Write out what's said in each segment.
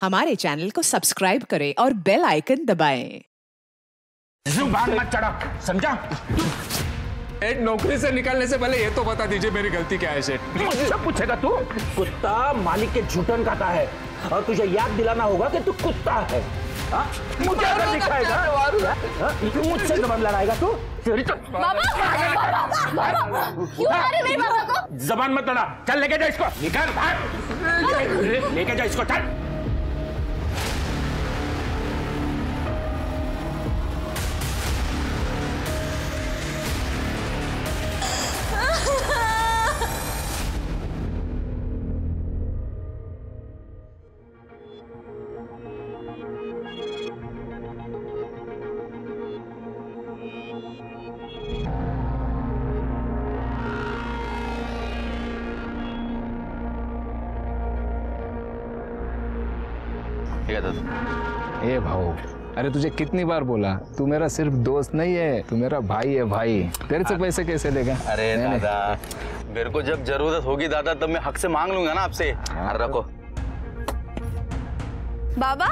हमारे चैनल को सब्सक्राइब करें और बेल आइकन दबाएं। जुबान मत चढ़ा, समझा? एक नौकरी से निकालने से पहले ये तो बता दीजिए मेरी गलती क्या है सेठ। मुझसे पूछेगा तू? कुत्ता मालिक के झूठन खाता है और तुझे याद दिलाना होगा कि तू कुत्ता है। मुझे अगर दिखाएगा मुझसे जबान लड़ाएगा तू? जबान मत लड़ा, चल लेके जा इसको, निकाल भाग, लेके जा इसको, चल। ए भाऊ, अरे तुझे कितनी बार बोला, तू मेरा सिर्फ दोस्त नहीं है, तू मेरा भाई है भाई। तेरे से पैसे कैसे लेगा? अरे दादा, मेरे को जब जरूरत होगी दादा तब मैं हक से मांग लूंगा ना आपसे। रखो। बाबा।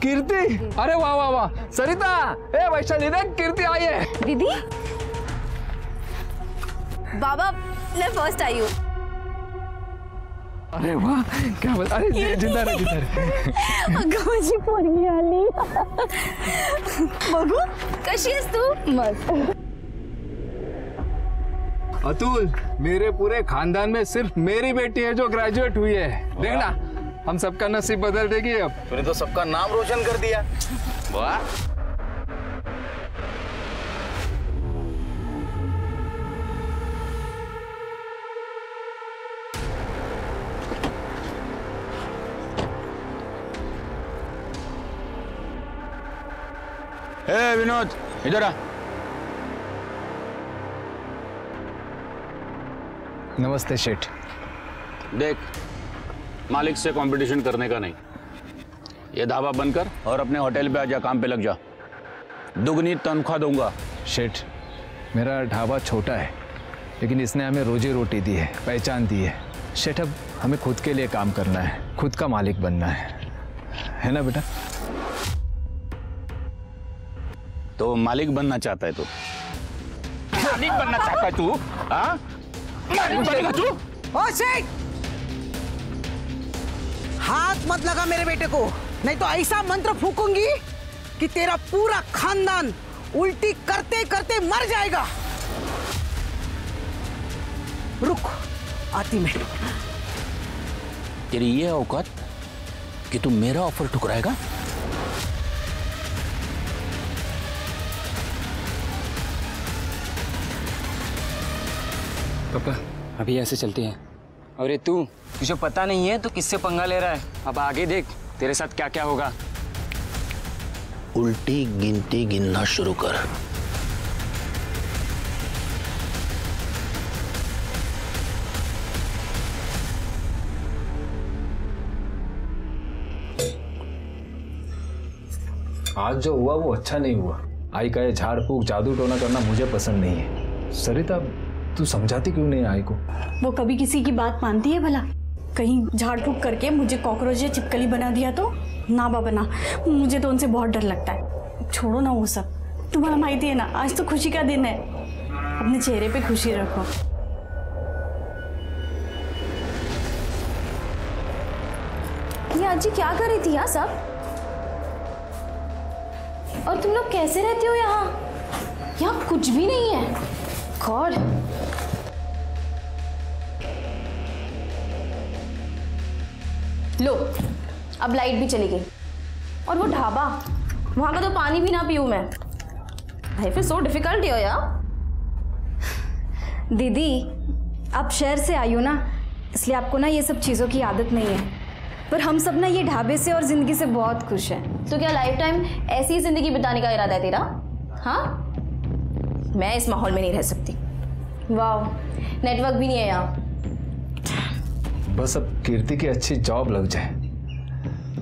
कीर्ति, अरे वाह वाह वाह। सरिता, ए वैशाली देख, कीर्ति आई है। दीदी। बाबा, मैं फर्स्ट आई हूँ। अरे वाह, क्या बता? अरे जिंदा रहे, जिंदा रहे। अगं माझी पोरगी आली। बघू कशी आहेस तू? मस्त। अतुल, मेरे पूरे खानदान में सिर्फ मेरी बेटी है जो ग्रेजुएट हुई है। देखना, हम सबका नसीब बदल देगी अब। तूने तो सबका नाम रोशन कर दिया। वाह। ए विनोद, इधर आ। नमस्ते शेठ। देख, मालिक से कंपटीशन करने का नहीं। ये ढाबा बंद कर और अपने होटल पे आजा, काम पे लग जा। दुगनी तनख्वाह दूंगा। शेठ, मेरा ढाबा छोटा है लेकिन इसने हमें रोजी रोटी दी है, पहचान दी है। शेठ, अब हमें खुद के लिए काम करना है, खुद का मालिक बनना है ना बेटा? तो मालिक बनना चाहता है तू? मालिक बनना चाहता है तू? हाँ? मालिक बनेगा तू? ओ शेख, हाथ मत लगा मेरे बेटे को, नहीं तो ऐसा मंत्र फूकूंगी कि तेरा पूरा खानदान उल्टी करते करते मर जाएगा। रुक, आती मैं। तेरी ये औकात कि तू मेरा ऑफर ठुकराएगा? पापा, अभी ऐसे चलते हैं। और ये तू, तुझे पता नहीं है तो किससे पंगा ले रहा है? अब आगे देख तेरे साथ क्या क्या होगा। उल्टी गिनती गिनना शुरू कर। आज जो हुआ वो अच्छा नहीं हुआ। आई का ये झाड़ फूक जादू टोना करना मुझे पसंद नहीं है। सरिता, तू समझाती क्यों नहीं आई को? वो कभी किसी की बात मानती है भला? कहीं झाड़ फूक करके मुझे कॉकरोच या चिपकली बना दिया तो? ना बाबा ना, मुझे तो उनसे बहुत डर लगता है। छोड़ो ना वो सब, तुम्हारा माहिती है ना, आज तो खुशी का दिन है। अपने चेहरे पे खुशी रखो। ये आजी क्या कर रही थी यहाँ सब? और तुम लोग कैसे रहते हो यहाँ? यहाँ कुछ भी नहीं है। गॉड। लो, अब लाइट भी चली गई। और वो ढाबा, वहां का तो पानी भी ना पीऊं मैं। लाइफ इज सो डिफिकल्ट हो यार। दीदी, आप शहर से आई हो ना, इसलिए आपको ना ये सब चीज़ों की आदत नहीं है। पर हम सब ना ये ढाबे से और जिंदगी से बहुत खुश हैं। तो क्या लाइफ टाइम ऐसी ही जिंदगी बिताने का इरादा है तेरा? हाँ, मैं इस माहौल में नहीं रह सकती। वाह, नेटवर्क भी नहीं है यहाँ। बस अब कीर्ति की अच्छी जॉब लग जाए,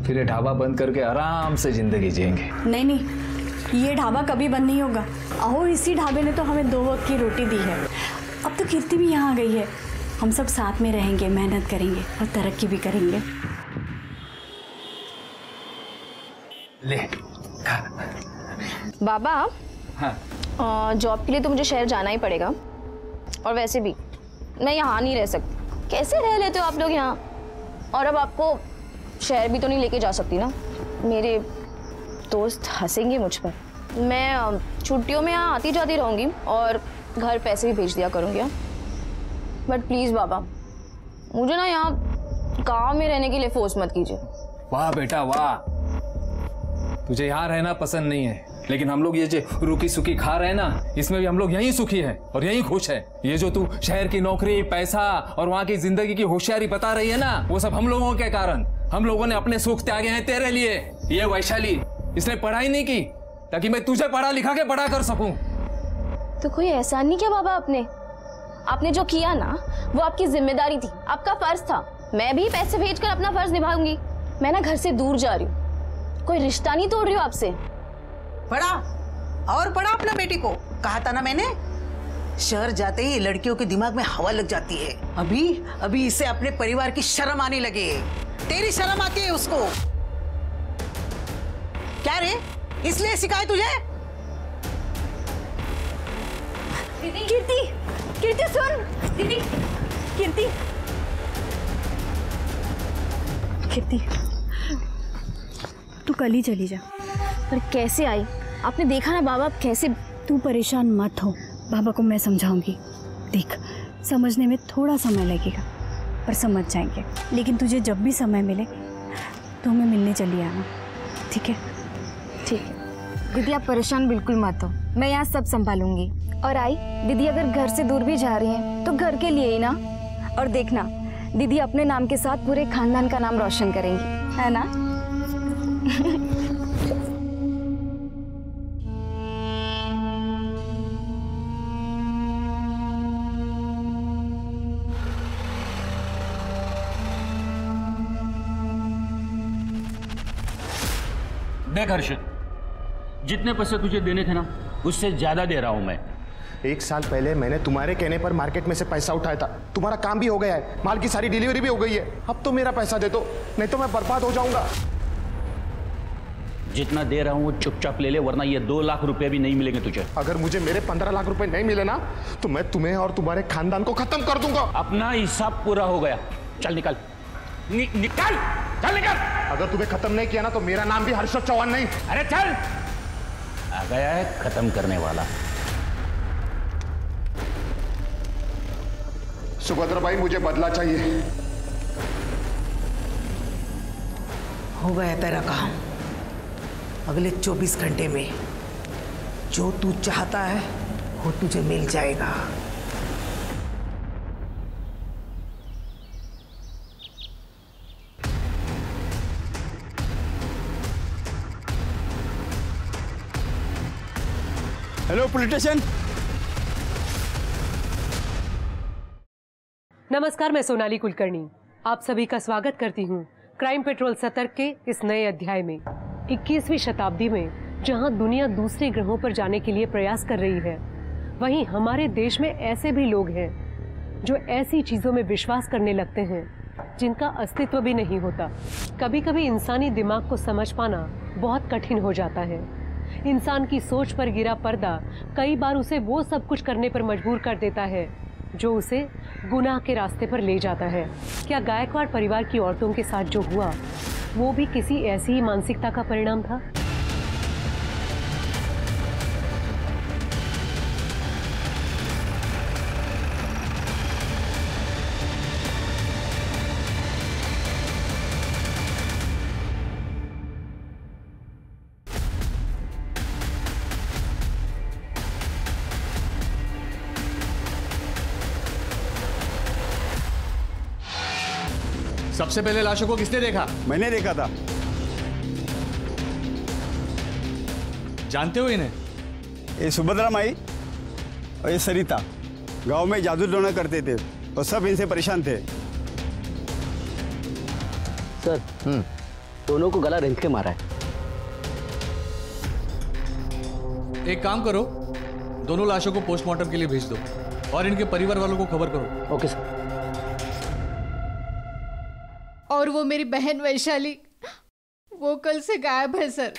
फिर ये ढाबा बंद करके आराम से जिंदगी जिएंगे। नहीं नहीं, ये ढाबा कभी बंद नहीं होगा। अहो, इसी ढाबे ने तो हमें 2 वक्त की रोटी दी है। अब तो कीर्ति भी यहाँ आ गई है, हम सब साथ में रहेंगे, मेहनत करेंगे और तरक्की भी करेंगे। ले बाबा, हाँ। जॉब के लिए तो मुझे शहर जाना ही पड़ेगा, और वैसे भी मैं यहाँ नहीं रह सकती। कैसे रह लेते हो आप लोग यहाँ? और अब आपको शहर भी तो नहीं लेके जा सकती ना, मेरे दोस्त हंसेंगे मुझ पर। मैं छुट्टियों में यहाँ आती जाती रहूँगी और घर पैसे भी भेज दिया करूँगी। बट प्लीज़ बाबा, मुझे ना यहाँ गाँव में रहने के लिए फोर्स मत कीजिए। वाह बेटा वाह, तुझे यहाँ रहना पसंद नहीं है, लेकिन हम लोग ये जो रूखी सूखी खा रहे हैं ना, इसमें भी हम लोग यहीं सुखी हैं और यहीं खुश है। ये जो तू शहर की नौकरी, पैसा और वहाँ की जिंदगी की होशियारी बता रही है ना, वो सब हम लोगों के कारण। हम लोगों ने अपने सुख त्यागे हैं तेरे लिए। ये वैशाली, इसने पढ़ाई नहीं की ताकि मैं तुझे पढ़ा लिखा के बड़ा कर सकूं। तो कोई एहसान नहीं किया बाबा आपने जो किया ना, वो आपकी जिम्मेदारी थी, आपका फर्ज था। मैं भी पैसे भेजकर अपना फर्ज निभाऊंगी। मैं ना घर से दूर जा रही हूँ, कोई रिश्ता नहीं तोड़ रही हूँ आपसे। पढ़ा और पढ़ा अपना बेटी को। कहा था ना मैंने, शहर जाते ही लड़कियों के दिमाग में हवा लग जाती है। अभी इसे अपने परिवार की शर्म आने लगे। तेरी शर्म आती है उसको? क्या रे, इसलिए सिखाए तुझे? कीर्ति सुन। दीदी, कीर्ति तू कल ही चली जा। पर कैसे आई? आपने देखा ना बाबा कैसे। तू परेशान मत हो, बाबा को मैं समझाऊंगी। देख, समझने में थोड़ा समय लगेगा पर समझ जाएंगे। लेकिन तुझे जब भी समय मिले तो हमें मिलने चली आना, ठीक है? ठीक है दीदी, आप परेशान बिल्कुल मत हो, मैं यहाँ सब संभालूंगी। और आई दीदी, अगर घर से दूर भी जा रही हैं तो घर के लिए ही ना। और देखना दीदी अपने नाम के साथ पूरे खानदान का नाम रोशन करेंगी, है ना? देख हर्षित, जितने पैसे तुझे देने थे ना, उससे ज्यादा दे रहा हूं मैं। 1 साल पहले मैंने तुम्हारे कहने पर मार्केट में से पैसा उठाया था। तुम्हारा काम भी हो गया है, माल की सारी डिलीवरी भी हो गई है। अब तो मेरा पैसा दे दो, नहीं तो मैं बर्बाद हो जाऊंगा। जितना दे रहा हूं वो चुपचाप ले ले, वरना ये 2 लाख रुपए भी नहीं मिलेंगे तुझे। अगर मुझे मेरे 15 लाख रुपए नहीं मिले ना, तो मैं तुम्हें और तुम्हारे खानदान को खत्म कर दूंगा। अपना हिसाब पूरा हो गया, चल निकल। निकल, चल निकल। अगर तुम्हें खत्म नहीं किया ना, तो मेरा नाम भी हर्षद चौहान नहीं। अरे चल, आ गया है खत्म करने वाला। सुभद्रा भाई, मुझे बदला चाहिए। हो गया तेरा काम। अगले 24 घंटे में जो तू चाहता है वो तुझे मिल जाएगा। Hello police station. नमस्कार, मैं सोनाली कुलकर्णी आप सभी का स्वागत करती हूँ क्राइम पेट्रोल सतर्क के इस नए अध्याय में। 21वीं शताब्दी में जहाँ दुनिया दूसरे ग्रहों पर जाने के लिए प्रयास कर रही है, वहीं हमारे देश में ऐसे भी लोग हैं जो ऐसी चीज़ों में विश्वास करने लगते हैं जिनका अस्तित्व भी नहीं होता। कभी कभी इंसानी दिमाग को समझ पाना बहुत कठिन हो जाता है। इंसान की सोच पर गिरा पर्दा कई बार उसे वो सब कुछ करने पर मजबूर कर देता है जो उसे गुनाह के रास्ते पर ले जाता है। क्या गायकवाड़ परिवार की औरतों के साथ जो हुआ वो भी किसी ऐसी ही मानसिकता का परिणाम था? सबसे पहले लाशों को किसने देखा? मैंने देखा था। जानते हो इन्हें? ये सुभद्रा माई और ये सरिता गांव में जादू टोना करते थे और सब इनसे परेशान थे। सर, दोनों को गला रेंग के मारा है। एक काम करो, दोनों लाशों को पोस्टमार्टम के लिए भेज दो और इनके परिवार वालों को खबर करो। Okay sir. और वो मेरी बहन वैशाली, वो कल से गायब है सर।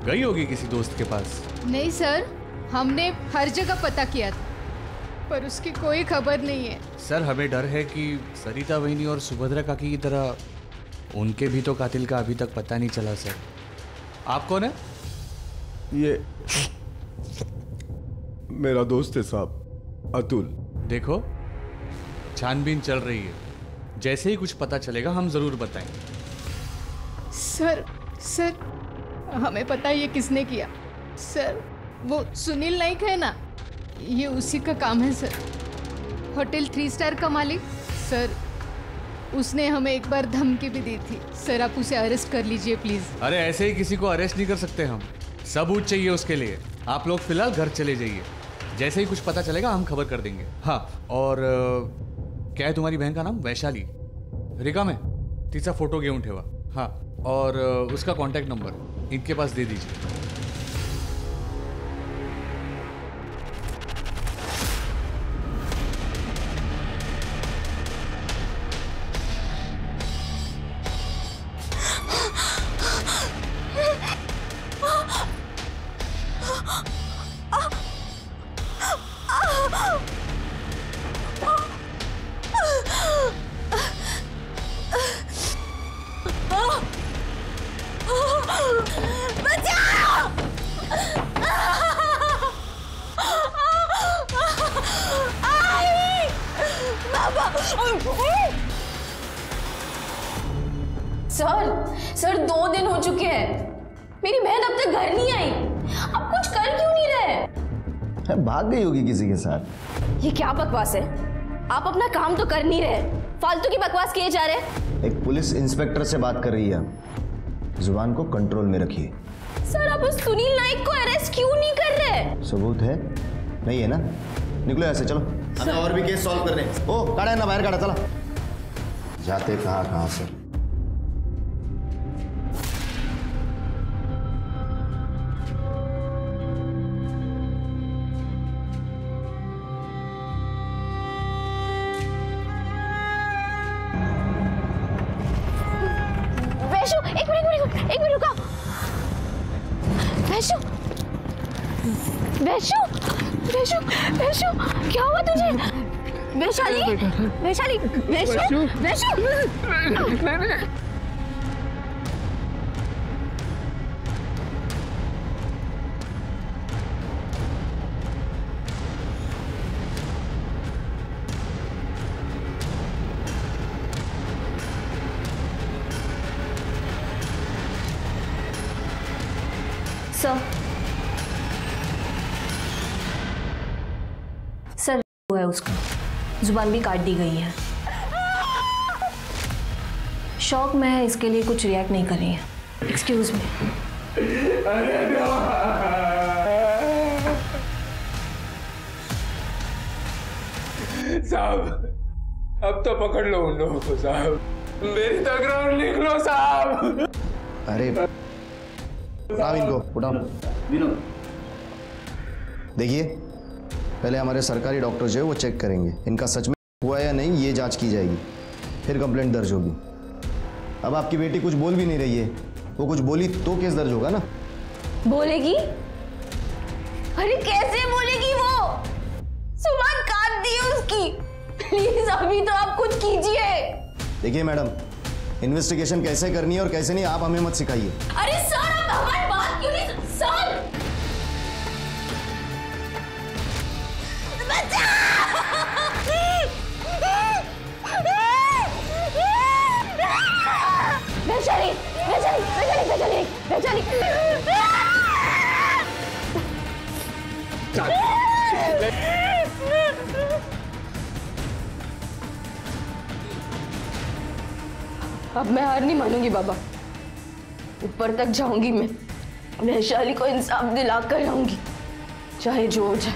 गई होगी किसी दोस्त के पास। नहीं सर, हमने हर जगह पता किया था पर उसकी कोई खबर नहीं है। सर हमें डर है कि सरिता बहनी और सुभद्रा काकी की तरह उनके भी तो कातिल का अभी तक पता नहीं चला। सर आप कौन है? ये मेरा दोस्त है साहब, अतुल। देखो छानबीन चल रही है, जैसे ही कुछ पता चलेगा हम जरूर बताएंगे। सर हमें पता है ये किसने किया। सर वो सुनील नाइक है ना, ये उसी का काम है सर। होटल 3 स्टार का मालिक सर, उसने हमें एक बार धमकी भी दी थी। सर आप उसे अरेस्ट कर लीजिए प्लीज। अरे ऐसे ही किसी को अरेस्ट नहीं कर सकते हम, सबूत चाहिए उसके लिए। आप लोग फिलहाल घर चले जाइए, जैसे ही कुछ पता चलेगा हम खबर कर देंगे। हाँ और क्या है तुम्हारी बहन का नाम? वैशाली। रिका में तिचा फोटो घेऊन ठेवा। हाँ और उसका कांटेक्ट नंबर इनके पास दे दीजिए। सर 2 दिन हो चुके हैं, मेरी बहन अब तक घर नहीं आई। आप कुछ कर क्यों नहीं रहे? भाग गई होगी किसी के साथ। ये क्या बकवास है? आप अपना काम तो कर नहीं रहे, फालतू की बकवास किए जा रहे। एक पुलिस इंस्पेक्टर से बात कर रही है, जुबान को कंट्रोल में रखिए। सर आप उस सुनील नाइक को अरेस्ट क्यों नहीं कर रहे? सबूत है? नहीं है ना? निकलो ऐसे, चलो हमें और भी केस सॉल्व करने। ओ काढ़ा है ना, बाहर काढ़ा, चला। जाते कहाँ से? एक मिनट रुका। वैशु क्या हुआ तुझे? वैशाली सर हुआ है उसका, जुबान भी काट दी गई है। शौक में है, इसके लिए कुछ रिएक्ट नहीं कर रही है। Excuse me. साहब अब तो पकड़ लो उन लोगों को साहब, मेरी तकरार लिख लो साहब। अरे इनको उठाओ। देखिए पहले हमारे सरकारी डॉक्टर जो है वो चेक करेंगे, इनका सच में हुआ या नहीं ये जांच की जाएगी, फिर कंप्लेंट दर्ज होगी। अब आपकी बेटी कुछ बोल भी नहीं रही है, वो कुछ बोली तो केस दर्ज होगा ना। बोलेगी? अरे कैसे बोलेगी? वो जुबान काट दी है उसकी। प्लीज अभी तो आप कुछ कीजिए। देखिए मैडम, इन्वेस्टिगेशन कैसे करनी है और कैसे नहीं आप हमें मत सिखाइए। अरे सर आप हमारी बात क्यों नहीं? सर वैशाली अब मैं हार नहीं मानूंगी बाबा, ऊपर तक जाऊंगी मैं, वैशाली को इंसाफ दिला कर आऊंगी, चाहे जो हो जाए।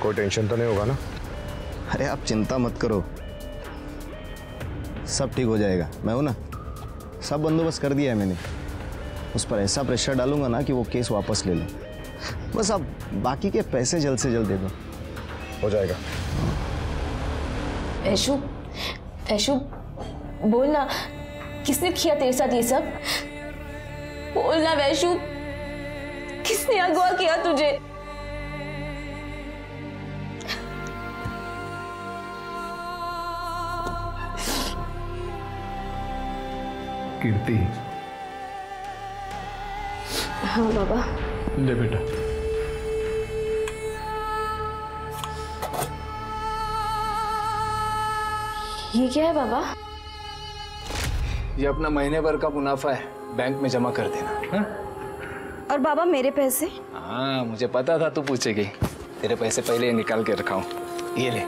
कोई टेंशन तो नहीं होगा ना? अरे आप चिंता मत करो, सब ठीक हो जाएगा। मैं हूं ना, सब बंदोबस्त कर दिया है मैंने। उस पर ऐसा प्रेशर डालूंगा ना कि वो केस वापस ले ले। बस अब बाकी के पैसे जल्द से जल्द दे दो। हो जाएगा। वैशु, वैशु बोल ना, किसने किया तेरे साथ ये सब? बोल ना वैशु, किसने अगवा किया तुझे? कीर्ति। हाँ बाबा। ले बेटा। ये क्या है बाबा? ये अपना महीने भर का मुनाफा है, बैंक में जमा कर देना। हा? और बाबा मेरे पैसे? हाँ मुझे पता था तू पूछेगी। तेरे पैसे पहले ही निकाल के रखा हूं, ये ले।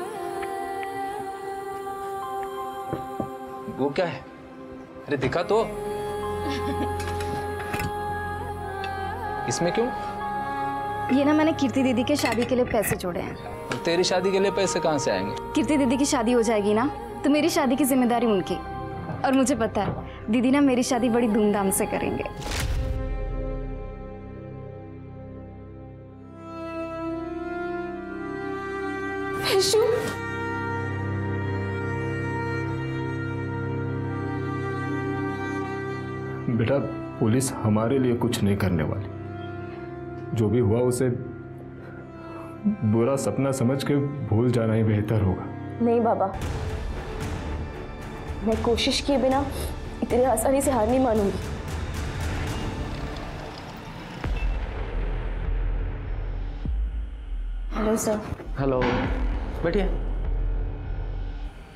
वो क्या है? अरे दिखा तो। इसमें क्यों? ये ना मैंने कीर्ति दीदी के शादी के लिए पैसे जोड़े हैं। और तेरी शादी के लिए पैसे कहाँ से आएंगे? कीर्ति दीदी की शादी हो जाएगी ना, तो मेरी शादी की जिम्मेदारी उनकी। और मुझे पता है दीदी ना मेरी शादी बड़ी धूमधाम से करेंगे। बेटा पुलिस हमारे लिए कुछ नहीं करने वाली। जो भी हुआ उसे बुरा सपना समझ के भूल जाना ही बेहतर होगा। नहीं बाबा, मैं कोशिश किए बिना इतनी आसानी से हार नहीं मानूंगी। Hello sir. हेलो, बैठिए।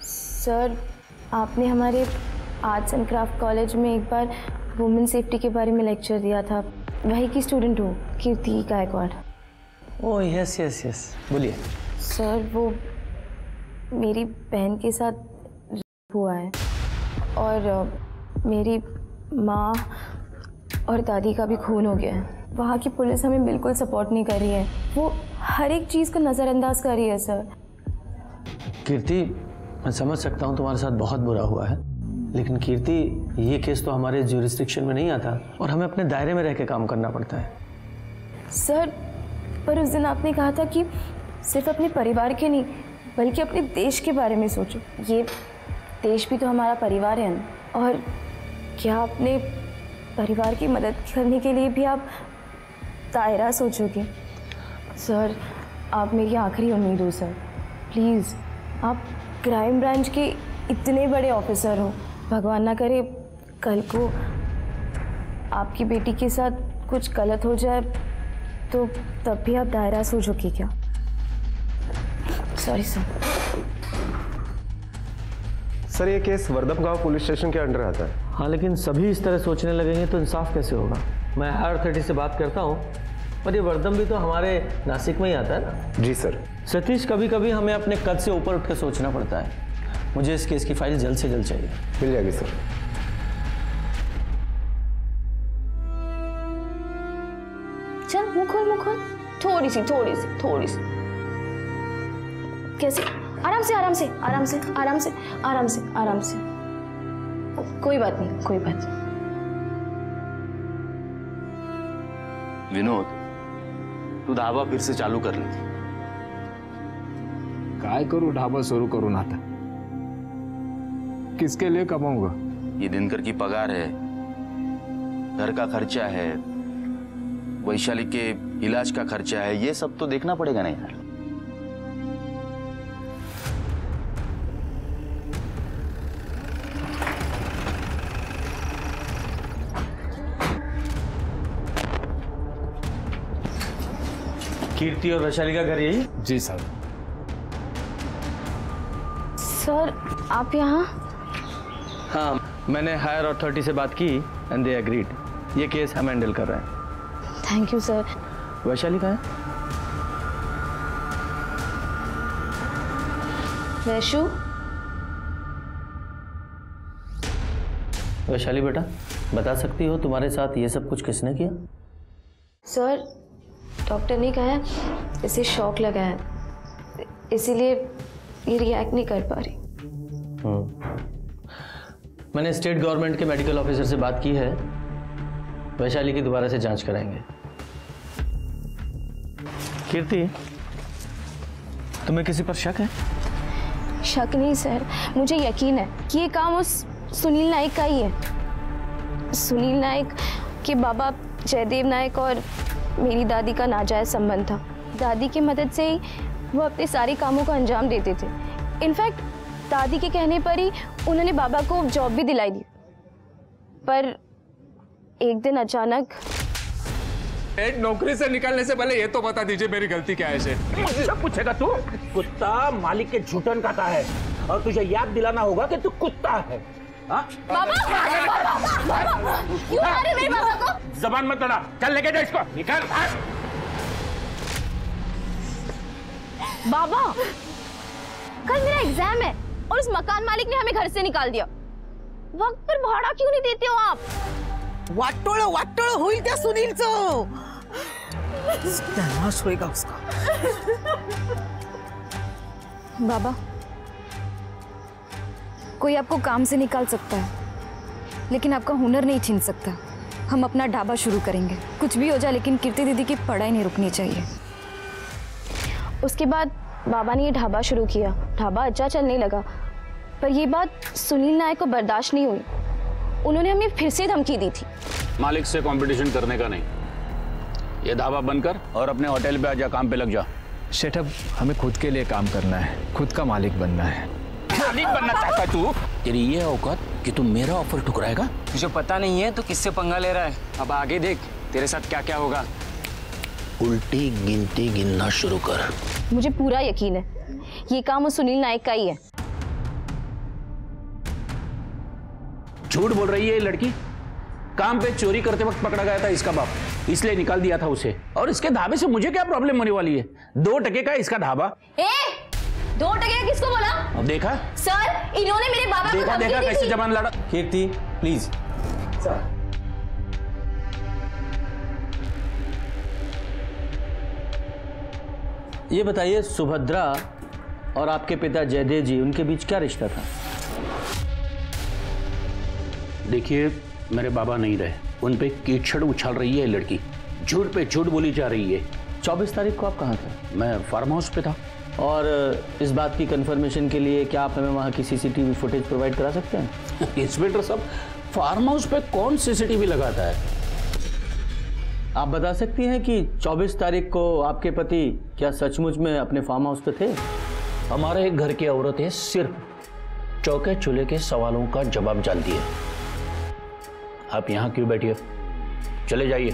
सर आपने हमारे आर्ट्स एंड क्राफ्ट कॉलेज में एक बार वुमेन सेफ्टी के बारे में लेक्चर दिया था। वही की स्टूडेंट हो, Kirti Gaikwad. Oh yes yes yes, बोलिए। सर वो मेरी बहन के साथ हुआ है और मेरी माँ और दादी का भी खून हो गया है। वहाँ की पुलिस हमें बिल्कुल सपोर्ट नहीं कर रही है, वो हर एक चीज़ को नज़रअंदाज कर रही है सर। कीर्ति, मैं समझ सकता हूँ तुम्हारे साथ बहुत बुरा हुआ है, लेकिन कीर्ति ये केस तो हमारे ज्यूरिसडिक्शन में नहीं आता और हमें अपने दायरे में रह के काम करना पड़ता है। सर पर उस दिन आपने कहा था कि सिर्फ अपने परिवार के नहीं बल्कि अपने देश के बारे में सोचो। ये देश भी तो हमारा परिवार है ना। और क्या अपने परिवार की मदद करने के लिए भी आप दायरा सोचोगे? सर आप मेरी आखिरी उम्मीद हो सर, प्लीज़। आप क्राइम ब्रांच के इतने बड़े ऑफिसर हो, भगवान ना करे कल को आपकी बेटी के साथ कुछ गलत हो जाए तो तब भी आप दायरा सोचोगे क्या? Sorry sir. सर ये केस वर्दम गांव पुलिस स्टेशन के अंडर आता है। हाँ, लेकिन सभी इस तरह सोचने लगेंगे तो इंसाफ कैसे होगा? मैं हायर अथॉरिटी से बात करता हूँ, पर ये वर्दम भी तो हमारे नासिक में ही आता है ना। जी सर। सतीश, कभी कभी हमें अपने कद से ऊपर उठ कर सोचना पड़ता है। मुझे इस केस की फाइल जल्द से जल्द चाहिए। मिल जाएगी सर। चल मुँह खोल, थोड़ी सी। कैसे? आराम से। कोई बात नहीं। विनोद, तू ढाबा फिर से चालू कर ले। काय करूं ढाबा शुरू करूं ना था? किसके लिए कमाऊंगा? ये दिनकर की पगार है, घर का खर्चा है, वैशाली के इलाज का खर्चा है, ये सब तो देखना पड़ेगा ना यार। कीर्ति और वैशाली का घर यही? जी सर। सर आप यहाँ? हाँ, मैंने हायर अथॉरिटी से बात की एंड दे एग्रीड। ये केस हम हैंडल कर रहे हैं। Thank you sir. वैशाली कहाँ है? वैशु। वैशाली बेटा, बता सकती हो तुम्हारे साथ ये सब कुछ किसने किया? सर डॉक्टर ने कहा है इसे शॉक लगा है, इसीलिए ये रिएक्ट नहीं कर पा रही। मैंने स्टेट गवर्नमेंट के मेडिकल ऑफिसर से बात की है, वैशाली की दोबारा से जांच कराएंगे। कीर्ति, तुम्हें किसी पर शक है? शक नहीं सर, मुझे यकीन है कि ये काम उस सुनील नायक का ही है। सुनील नायक के बाबा जयदेव नायक और मेरी दादी का नाजायज संबंध था। दादी की मदद से ही वो अपने सारे कामों को अंजाम देते थे। इनफैक्ट दादी के कहने पर ही उन्होंने बाबा को जॉब भी दिलाई दी। पर एक दिन अचानक नौकरी से निकालने से पहले ये तो बता दीजिए मेरी गलती क्या है सेठ? मुझसे पूछेगा तू? कुत्ता मालिक के झूठन खाता है और तुझे याद दिलाना होगा कि तू कुत्ता है। क्यों मारे मेरे बाबा को? जबान मत लड़ा, चल लेके जा इसको, निकाल। बाबा, कल मेरा एग्जाम है और उस मकान मालिक ने हमें घर से निकाल दिया। वक्त पर भाड़ा क्यों नहीं देते हो आप? वाटोळ होईल त्या सुनीलचं, नाश होएगा उसका। बाबा, कोई आपको काम से निकाल सकता है लेकिन आपका हुनर नहीं छीन सकता। हम अपना ढाबा शुरू करेंगे, कुछ भी हो जाए लेकिन कीर्ति दीदी की पढ़ाई नहीं रुकनी चाहिए। उसके बाद बाबा ने ये ढाबा शुरू किया। ढाबा अच्छा चलने लगा, पर ये बात सुनील नायक को बर्दाश्त नहीं हुई। उन्होंने हमें फिर से धमकी दी थी। मालिक से कंपटीशन करने का नहीं, ये ढाबा बंद कर और अपने होटल पे आजा, काम पे लग जा। सेठ, अब हमें खुद के लिए काम करना है, खुद का मालिक बनना है। मालिक बनना चाहता है तू? तेरी ये औकात कि तू मेरा ऑफर ठुकराएगा? तुझे पता नहीं है तो किससे पंगा ले रहा है? अब आगे देख तेरे साथ क्या क्या होगा। उल्टी गिनती गिनना शुरू कर। मुझे पूरा यकीन है ये काम उस सुनील नायक का ही है। झूठ बोल रही है ये लड़की। काम पे चोरी करते वक्त पकड़ा गया था इसका बाप, इसलिए निकाल दिया था उसे। और इसके ढाबे से मुझे क्या प्रॉब्लम होने वाली है? 2 टके का इसका ढाबा। 2 टके का किसको बोला? अब देखा सर, इन्होंने मेरे बाबा को धमकी देखा दी कैसे थी। जबान लड़ा। कीर्ति प्लीज। सर, ये बताइए, सुभद्रा और आपके पिता जयदेव जी, उनके बीच क्या रिश्ता था? देखिए, मेरे बाबा नहीं रहे, उन पे कीचड़ उछाल रही है लड़की, झूठ पे झूठ बोली जा रही है। 24 तारीख को आप कहाँ थे? मैं फार्म हाउस पे था। और इस बात की कंफर्मेशन के लिए क्या आप हमें वहाँ की सीसीटीवी फुटेज प्रोवाइड करा सकते हैं? इंस्पेक्टर साहब, फार्म हाउस पे कौन सीसीटीवी लगाता है? आप बता सकती हैं कि 24 तारीख को आपके पति क्या सचमुच में अपने फार्म हाउस पे थे? हमारे घर की औरतें सिर्फ चौके चूल्हे के सवालों का जवाब जानती है। आप यहाँ क्यों बैठी हो? चले जाइए।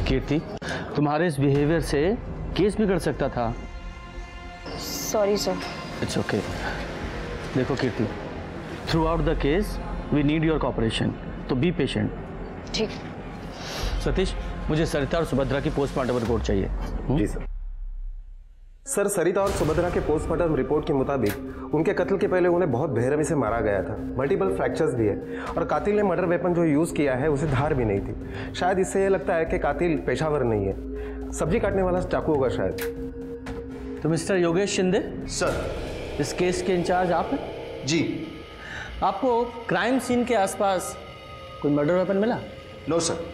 कीर्ति, तुम्हारे इस बिहेवियर से केस भी कर सकता था। Sorry sir. It's okay. देखो Kirti, throughout the case we need your cooperation, तो बी पेशेंट। ठीक। सतीश, मुझे सरिता और सुभद्रा की पोस्टमार्टम रिपोर्ट चाहिए। जी सर। सर, सरिता और सुभद्रा के पोस्टमार्टम रिपोर्ट के मुताबिक उनके कत्ल के पहले उन्हें बहुत बेरहमी से मारा गया था। मल्टीपल फ्रैक्चर्स भी है और कातिल ने मर्डर वेपन जो यूज़ किया है उसे धार भी नहीं थी। शायद इससे यह लगता है कि कातिल पेशावर नहीं है, सब्जी काटने वाला चाकू होगा शायद। तो मिस्टर योगेश शिंदे सर, इस केस के इंचार्ज आप हैं? जी। आपको क्राइम सीन के आसपास कोई मर्डर वेपन मिला? No sir.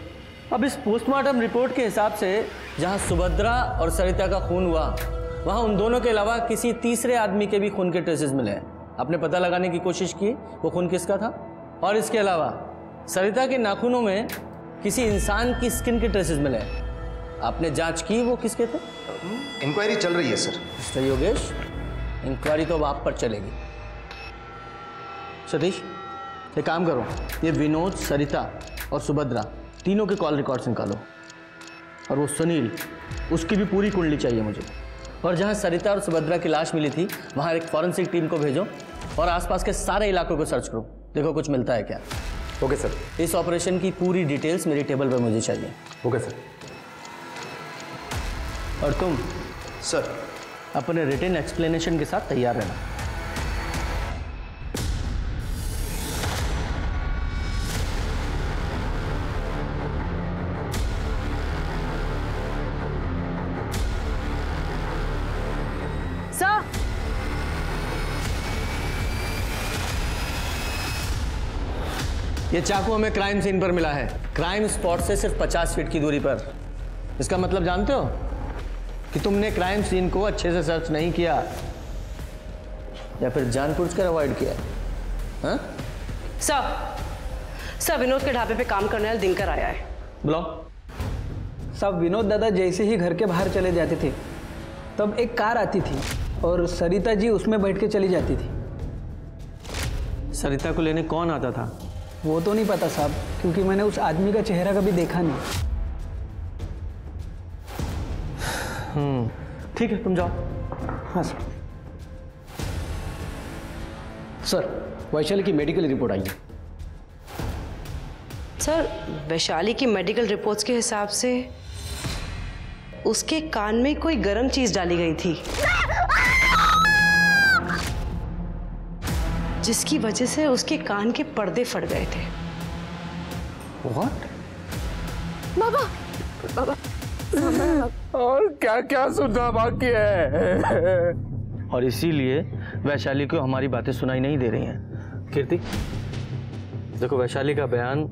अब इस पोस्टमार्टम रिपोर्ट के हिसाब से जहां सुभद्रा और सरिता का खून हुआ वहां उन दोनों के अलावा किसी तीसरे आदमी के भी खून के ट्रेसेस मिले हैं। आपने पता लगाने की कोशिश की वो खून किसका था? और इसके अलावा सरिता के नाखूनों में किसी इंसान की स्किन के ट्रेसेस मिले हैं। आपने जांच की वो किसके थे? इंक्वायरी चल रही है सर। मिस्टर योगेश, इंक्वायरी तो अब आप पर चलेगी। सतीश, एक काम करो, ये विनोद, सरिता और सुभद्रा तीनों के कॉल रिकॉर्ड्स निकालो। और वो सुनील, उसकी भी पूरी कुंडली चाहिए मुझे। और जहाँ सरिता और सुभद्रा की लाश मिली थी वहाँ एक फॉरेंसिक टीम को भेजो और आसपास के सारे इलाकों को सर्च करो, देखो कुछ मिलता है क्या। Okay sir. इस ऑपरेशन की पूरी डिटेल्स मेरी टेबल पर मुझे चाहिए। Okay sir. और तुम सर अपने रिटन एक्सप्लेनेशन के साथ तैयार रहना। ये चाकू हमें क्राइम सीन पर मिला है, क्राइम स्पॉट से सिर्फ 50 फीट की दूरी पर। इसका मतलब जानते हो कि तुमने क्राइम सीन को अच्छे से सर्च नहीं किया या फिर जानबूझकर अवॉइड किया। हाँ? सर विनोद के ढाबे पे काम करने वाला दिनकर आया है। बुलाओ। सब विनोद दादा जैसे ही घर के बाहर चले जाते थे तब एक कार आती थी और सरिता जी उसमें बैठ के चली जाती थी। सरिता को लेने कौन आता था? वो तो नहीं पता साहब, क्योंकि मैंने उस आदमी का चेहरा कभी देखा नहीं। ठीक है, तुम जाओ। हाँ सर। सर, वैशाली की मेडिकल रिपोर्ट आई है। सर, वैशाली की मेडिकल रिपोर्ट्स के हिसाब से उसके कान में कोई गर्म चीज डाली गई थी, जिसकी वजह से उसके कान के पर्दे फट गए थे। What? बाबा, बाबा, और क्या क्या सुनना बाकी है। और इसीलिए वैशाली को हमारी बातें सुनाई नहीं दे रही हैं। कीर्ति, देखो वैशाली का बयान,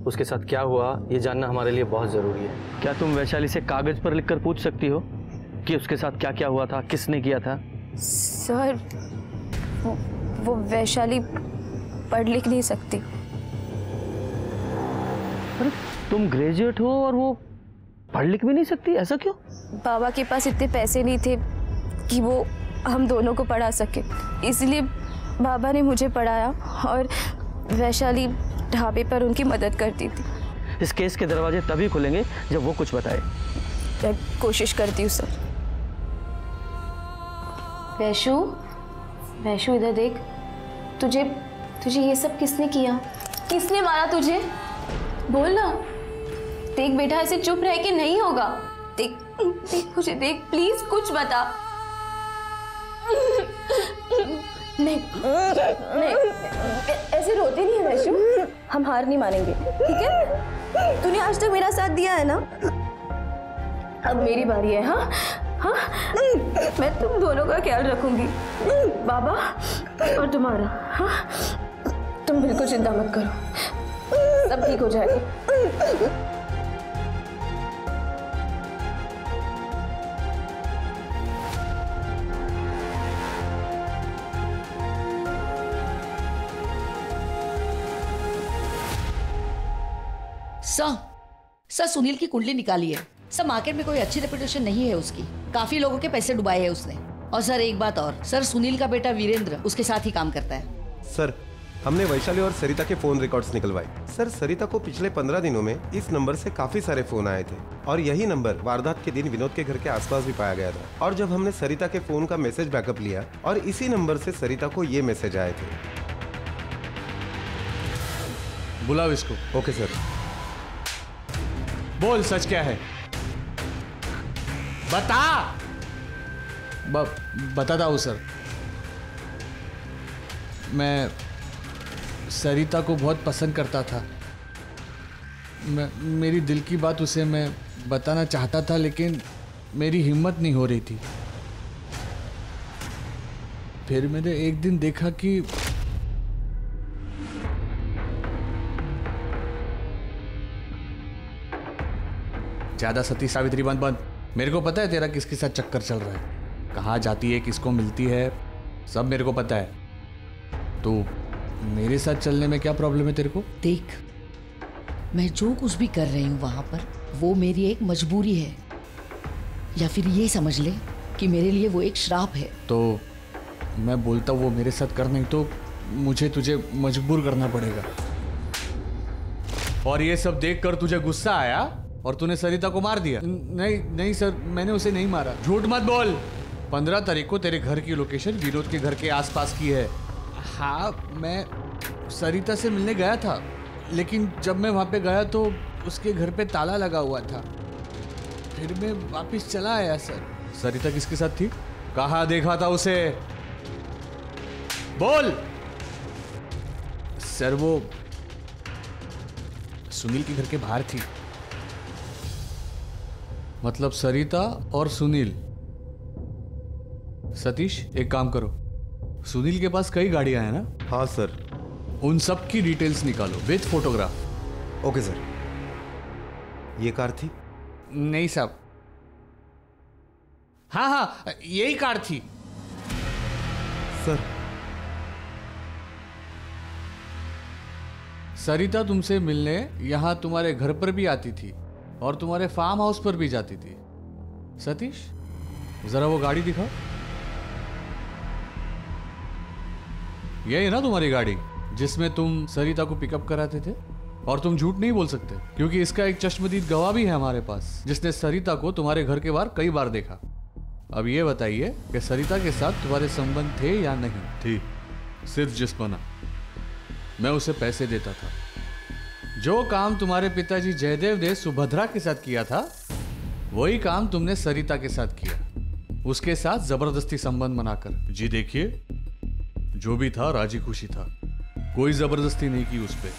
उसके साथ क्या हुआ ये जानना हमारे लिए बहुत ज़रूरी है। क्या तुम वैशाली से कागज़ पर लिखकर पूछ सकती हो कि उसके साथ क्या क्या हुआ था, किसने किया था? सर, वो वैशाली पढ़ लिख नहीं सकती। अरे तुम ग्रेजुएट हो और वो पढ़ लिख भी नहीं सकती, ऐसा क्यों? बाबा के पास इतने पैसे नहीं थे कि वो हम दोनों को पढ़ा सके, इसलिए बाबा ने मुझे पढ़ाया और वैशाली ढाबे पर उनकी मदद करती थी। इस केस के दरवाजे तभी खुलेंगे जब वो कुछ बताए। मैं कोशिश करती हूँ सर। वैशु, वैशु इधर देख, तुझे ये सब किसने किया? किसने मारा तुझे? बोल ना। देख बेटा, ऐसे चुप रह के नहीं होगा। देख देख मुझे देख, प्लीज कुछ बता। नहीं नहीं, ऐसे रोते नहीं है वैशु, हम हार नहीं मानेंगे, ठीक है? तूने आज तक मेरा साथ दिया है ना, अब मेरी बारी है। हाँ हाँ, मैं तुम दोनों का ख्याल रखूंगी, बाबा और तुम्हारा। हाँ, तुम बिल्कुल चिंता मत करो, सब ठीक हो जाएगा। सर, सुनील की कुंडली निकाली है। सर, मार्केट में कोई अच्छी रेपुटेशन नहीं है उसकी, काफी लोगों के पैसे डुबाए हैं उसने। और सर एक बात और, सर सुनील का बेटा वीरेंद्र उसके साथ ही काम करता है। सर, हमने वैशाली और सरिता के फोन रिकॉर्ड्स निकलवाए। सर, सरिता को पिछले 15 दिनों में इस नंबर से काफी सारे फोन आए थे और यही नंबर वारदात के दिन विनोद के घर के आसपास भी पाया गया था। और जब हमने सरिता के फोन का मैसेज बैकअप लिया और इसी नंबर से सरिता को ये मैसेज आए थे। बुलाओ इसको। Okay sir. बोल, सच क्या है? बता। बताता हूँ सर। मैं सरिता को बहुत पसंद करता था। मेरी दिल की बात उसे मैं बताना चाहता था, लेकिन मेरी हिम्मत नहीं हो रही थी। फिर मैंने एक दिन देखा कि ज्यादा सती सावित्री बंद। मेरे को पता है तेरा किसके साथ चक्कर चल रहा है, कहाँ जाती है, किसको मिलती है, सब मेरे को पता है। तो मेरे साथ चलने में क्या प्रॉब्लम है तेरे को? देख, मैं जो कुछ भी कर रही हूँ वहां पर, वो मेरी एक मजबूरी है, या फिर ये समझ ले कि मेरे लिए वो एक श्राप है। तो मैं बोलता हूँ वो मेरे साथ कर, नहीं तो मुझे तुझे मजबूर करना पड़ेगा। और ये सब देखकर तुझे गुस्सा आया और तूने सरिता को मार दिया? नहीं सर, मैंने उसे नहीं मारा। झूठ मत बोल। 15 तारीख को तेरे घर की लोकेशन विनोद के घर के आसपास की है। हाँ, मैं सरिता से मिलने गया था, लेकिन जब मैं वहाँ पे गया तो उसके घर पे ताला लगा हुआ था। फिर मैं वापस चला आया सर। सरिता किसके साथ थी? कहाँ देखा था उसे? बोल। सर, वो सुनील के घर के बाहर थी। मतलब सरिता और सुनील। सतीश, एक काम करो, सुनील के पास कई गाड़ियां हैं ना? हाँ सर, उन सब की डिटेल्स निकालो विद फोटोग्राफ। Okay sir. ये कार थी? नहीं साहब। हाँ हाँ यही कार थी सर। सरिता तुमसे मिलने यहां तुम्हारे घर पर भी आती थी और तुम्हारे फार्म हाउस पर भी जाती थी। सतीश जरा वो गाड़ी दिखाओ। यही ना तुम्हारी गाड़ी जिसमें तुम सरिता को पिकअप कराते थे? और तुम झूठ नहीं बोल सकते क्योंकि इसका एक चश्मदीद गवाह भी है हमारे पास जिसने सरिता को तुम्हारे घर के बाहर कई बार देखा। अब ये बताइए कि सरिता के साथ तुम्हारे संबंध थे या नहीं? थी। सिर्फ जिस्मना। मैं उसे पैसे देता था। जो काम तुम्हारे पिताजी जयदेव ने सुभद्रा के साथ किया था वही काम तुमने सरिता के साथ किया, उसके साथ जबरदस्ती संबंध बनाकर। जी देखिए, जो भी था राजी खुशी था, कोई जबरदस्ती नहीं की उस पे।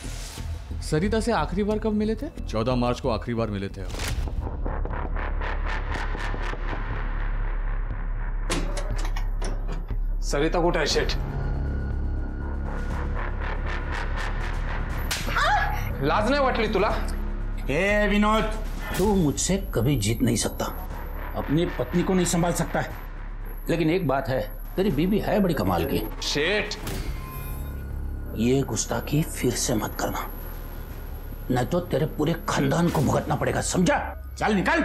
सरिता से आखिरी बार कब मिले थे? 14 मार्च को आखिरी बार मिले थे। सरिता कुठे आहे? शेठ, लाज नाही वाटली तुला? ए विनोद, तू मुझसे कभी जीत नहीं सकता, अपनी पत्नी को नहीं संभाल सकता है। लेकिन एक बात है, तेरी बीबी है बड़ी कमाल की। शेठ, ये गुस्ताखी फिर से मत करना, नहीं तो तेरे पूरे खानदान को भुगतना पड़ेगा, समझा? चल निकल।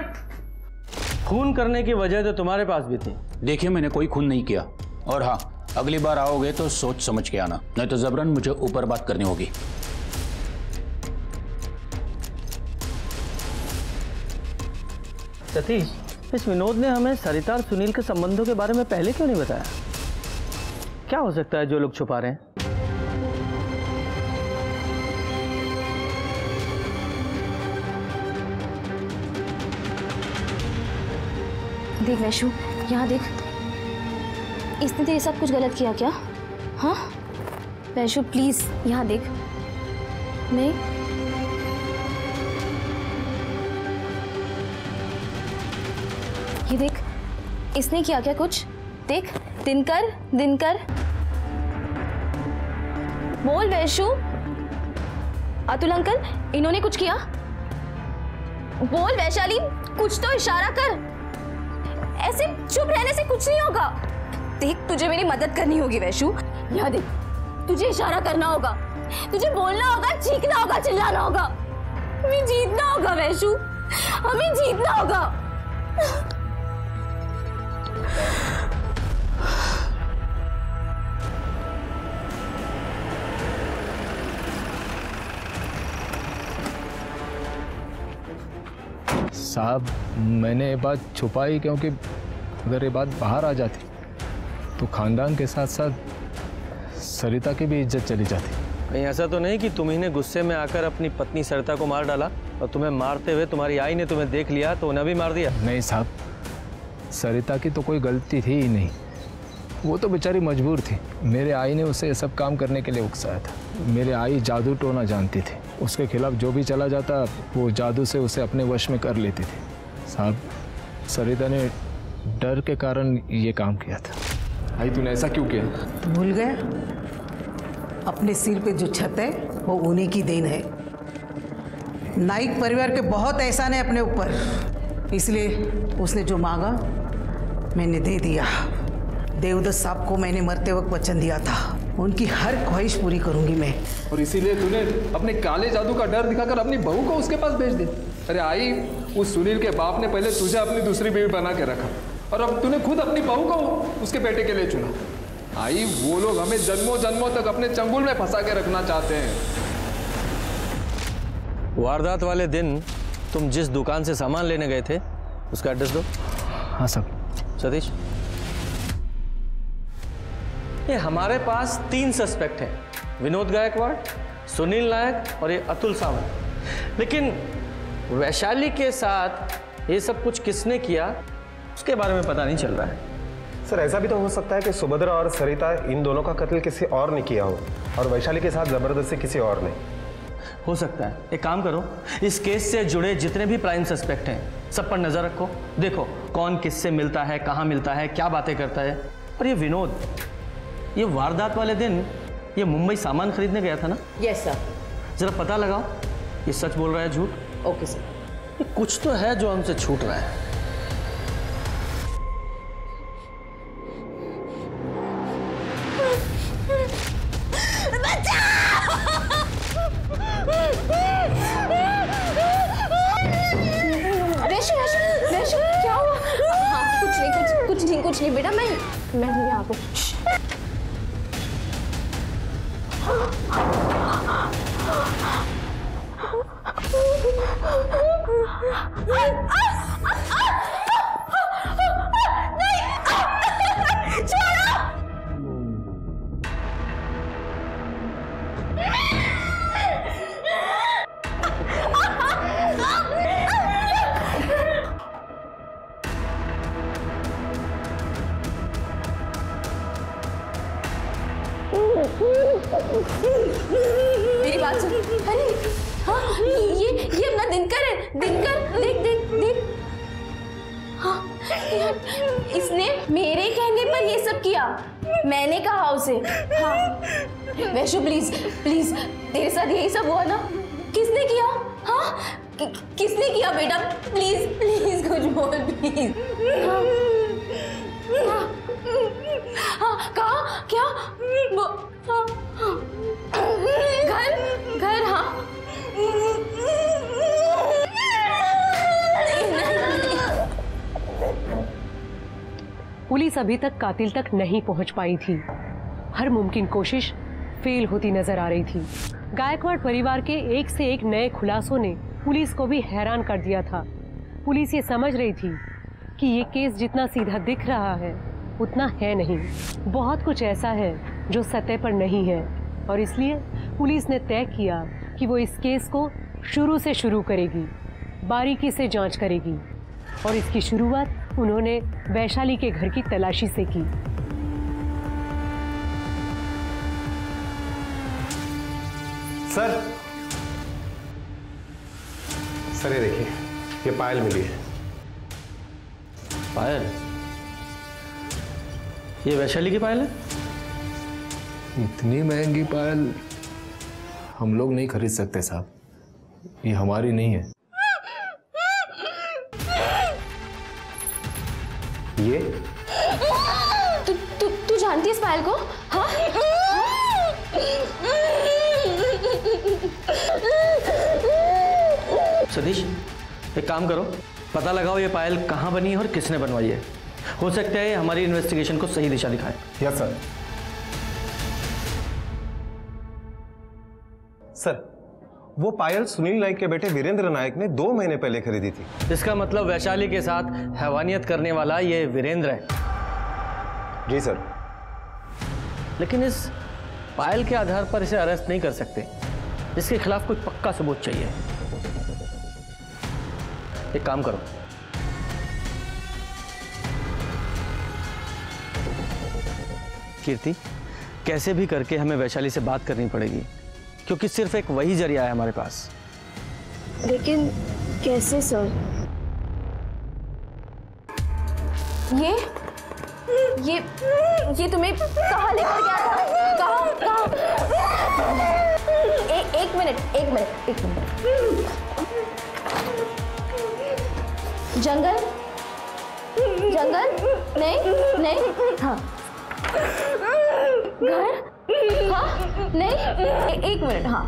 खून करने की वजह तो तुम्हारे पास भी थी। देखिए, मैंने कोई खून नहीं किया, और हाँ, अगली बार आओगे तो सोच समझ के आना, नहीं तो जबरन मुझे ऊपर बात करनी होगी। सतीश, इस विनोद ने हमें सरिता और सुनील के संबंधों के बारे में पहले क्यों नहीं बताया? क्या हो सकता है जो लोग छुपा रहे हैं? देख वैशु, यहाँ देख, इसने तेरे साथ कुछ गलत किया क्या? हाँ वैशु प्लीज यहाँ देख। नहीं, ये देख, इसने किया क्या कुछ? देख, दिनकर, दिनकर बोल वैशु। अतुल अंकल, इन्होंने कुछ किया? बोल वैशाली, कुछ तो इशारा कर। ऐसे चुप रहने से कुछ नहीं होगा। देख, तुझे मेरी मदद करनी होगी वैशु। यहाँ देख, तुझे इशारा करना होगा, तुझे बोलना होगा, चीखना होगा, चिल्लाना होगा। हमें जीतना होगा वैशु, हमें जीतना होगा। साहब, मैंने ये बात छुपाई क्योंकि अगर ये बात बाहर आ जाती तो खानदान के साथ साथ सरिता की भी इज्जत चली जाती। कहीं ऐसा तो नहीं कि तुम ही ने गुस्से में आकर अपनी पत्नी सरिता को मार डाला और तुम्हें मारते हुए तुम्हारी आई ने तुम्हें देख लिया तो उन्हें भी मार दिया? नहीं साहब, सरिता की तो कोई गलती थी ही नहीं, वो तो बेचारी मजबूर थी। मेरे आई ने उसे सब काम करने के लिए उकसाया था। मेरे आई जादू टोना जानती थी, उसके खिलाफ जो भी चला जाता वो जादू से उसे अपने वश में कर लेती थी। साहब, सरिता ने डर के कारण ये काम किया था। आई, तूने ऐसा क्यों किया? भूल गया, अपने सिर पे जो छत है वो उन्हीं की देन है। नाइक परिवार के बहुत एहसान है अपने ऊपर, इसलिए उसने जो मांगा मैंने दे दिया। देवदत्त साहब को मैंने मरते वक्त वचन दिया था, उनकी हर ख्वाहिश पूरी करूंगी मैं। और इसीलिए तूने अपने काले जादू का डर दिखाकर अपनी बहू को उसके पास भेज दिया। अरे आई, उस सुनील के बाप ने पहले तुझे अपनी दूसरी बीवी बना के रखा और अब तूने खुद अपनी बहू को उसके बेटे के लिए चुना। आई, वो लोग हमें जन्मों जन्मों तक अपने चंगुल में फंसा के रखना चाहते हैं। वारदात वाले दिन तुम जिस दुकान से सामान लेने गए थे उसका एड्रेस दो। हाँ सर। सतीश, ये हमारे पास 3 सस्पेक्ट हैं, विनोद गायकवाड़, सुनील नायक और ये अतुल सावंत। लेकिन वैशाली के साथ ये सब कुछ किसने किया उसके बारे में पता नहीं चल रहा है। सर, ऐसा भी तो हो सकता है कि सुभद्रा और सरिता इन दोनों का कत्ल किसी और ने किया हो और वैशाली के साथ जबरदस्ती किसी और ने। हो सकता है। एक काम करो, इस केस से जुड़े जितने भी प्राइम सस्पेक्ट हैं सब पर नजर रखो, देखो कौन किससे मिलता है, कहाँ मिलता है, क्या बातें करता है। और ये विनोद, ये वारदात वाले दिन ये मुंबई सामान खरीदने गया था ना? Yes sir. जरा पता लगाओ ये सच बोल रहा है झूठ। Okay sir. ये कुछ तो है जो हमसे छूट रहा है। क्या हुआ? हाँ, कुछ नहीं बेटा, मैं हूँ यहाँ पे। मेरी बात सुन। अरे हाँ, ये अपना दिनकर है। दिनकर, देख। हाँ यार, इसने मेरे कहने पर ये सब किया। मैंने कहा उसे। हाँ वैशु प्लीज तेरे साथ यही सब हुआ ना? किसने किया? हाँ किसने किया बेटा? प्लीज कुछ बोल प्लीज। हाँ कहा क्या? घर हाँ। पुलिस अभी तक कातिल तक नहीं पहुंच पाई थी। हर मुमकिन कोशिश फेल होती नजर आ रही थी। गायकवाड़ परिवार के एक से एक नए खुलासों ने पुलिस को भी हैरान कर दिया था। पुलिस ये समझ रही थी कि ये केस जितना सीधा दिख रहा है उतना है नहीं। बहुत कुछ ऐसा है जो सतह पर नहीं है और इसलिए पुलिस ने तय किया कि वो इस केस को शुरू से शुरू करेगी, बारीकी से जांच करेगी और इसकी शुरुआत उन्होंने वैशाली के घर की तलाशी से की। सर ये देखिए, ये पायल मिली है। पायल? ये वैशाली की पायल है? इतनी महंगी पायल हम लोग नहीं खरीद सकते साहब, ये हमारी नहीं है। ये तू जानती है इस पायल को? हाँ? सतीश एक काम करो, पता लगाओ ये पायल कहाँ बनी है और किसने बनवाई है। हो सकता है हमारी इन्वेस्टिगेशन को सही दिशा दिखाए। Yes sir. सर वो पायल सुनील नायक के बेटे वीरेंद्र नायक ने 2 महीने पहले खरीदी थी। इसका मतलब वैशाली के साथ हैवानियत करने वाला ये वीरेंद्र है। जी सर। लेकिन इस पायल के आधार पर इसे अरेस्ट नहीं कर सकते, इसके खिलाफ कोई पक्का सबूत चाहिए। एक काम करो, कीर्ति कैसे भी करके हमें वैशाली से बात करनी पड़ेगी, क्योंकि सिर्फ एक वही जरिया है हमारे पास। लेकिन कैसे सर? ये तुम्हें कहाँ लेकर गया था? कहाँ? एक मिनट। जंगल? नहीं। हाँ। घर? हाँ? नहीं। एक मिनट। हाँ।